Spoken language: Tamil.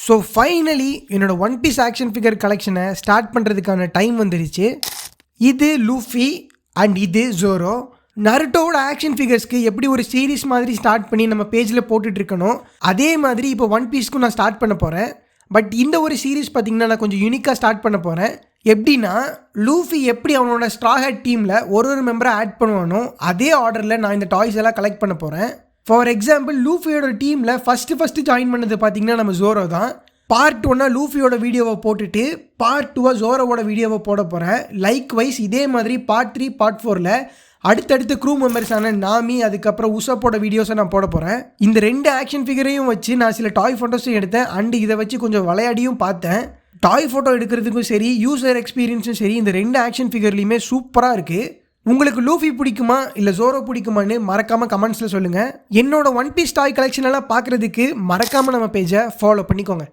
ஸோ ஃபைனலி என்னோட ஒன் பீஸ் ஆக்ஷன் ஃபிகர் கலெக்ஷனை ஸ்டார்ட் பண்ணுறதுக்கான டைம் வந்துருச்சு. இது லூஃபி அண்ட் இது ஜோரோ. நருட்டோவோட ஆக்ஷன் ஃபிகர்ஸ்க்கு எப்படி ஒரு சீரீஸ் மாதிரி ஸ்டார்ட் பண்ணி நம்ம பேஜில் போட்டுட்டு இருக்கணும், அதே மாதிரி இப்போ ஒன் பீஸ்க்கும் நான் ஸ்டார்ட் பண்ண போகிறேன். பட் இந்த ஒரு சீரீஸ் பார்த்திங்கன்னா நான் கொஞ்சம் யூனிக்காக ஸ்டார்ட் பண்ண போகிறேன். எப்படின்னா, லூஃபி எப்படி அவனோட ஸ்ட்ரா ஹேட் டீமில் ஒரு மெம்பரை ஆட் பண்ணுவானோ அதே ஆர்டரில் நான் இந்த டாய்ஸ் எல்லாம் கலெக்ட் பண்ண போகிறேன். ஃபார் எக்ஸாம்பிள், லூஃபியோட டீமில் ஃபஸ்ட்டு ஜாயின் பண்ணது பார்த்திங்கன்னா நம்ம ஜோரோ தான். பார்ட் 1 லூஃபியோட வீடியோவை போட்டுட்டு பார்ட் 2 ஜோரோவோட வீடியோவை போட போகிறேன். லைக் வைஸ் இதே மாதிரி பார்ட் 3 பார்ட் 4 அடுத்தடுத்து க்ரூ மெம்பர்ஸான நாமி, அதுக்கப்புறம் உசப்போட வீடியோஸை நான் போட போகிறேன். இந்த 2 ஆக்ஷன் ஃபிகரையும் வச்சு நான் சில டாய் ஃபோட்டோஸும் எடுத்தேன் அண்ட் இதை வச்சு கொஞ்சம் விளையாடியும் பார்த்தேன். டாய் ஃபோட்டோ எடுக்கிறதுக்கும் சரி, யூசர் எக்ஸ்பீரியன்ஸும் சரி, இந்த 2 ஆக்ஷன் ஃபிகர்லையுமே சூப்பராக இருக்குது. உங்களுக்கு லூஃபி பிடிக்குமா இல்லை ஜோரோ பிடிக்குமான்னு மறக்காமல் கமெண்ட்ஸில் சொல்லுங்கள். என்னோட ஒன் பீஸ் டாய் கலெக்ஷன் எல்லாம் பார்க்குறதுக்கு மறக்காமல் நம்ம பேஜை ஃபாலோ பண்ணிக்கோங்க.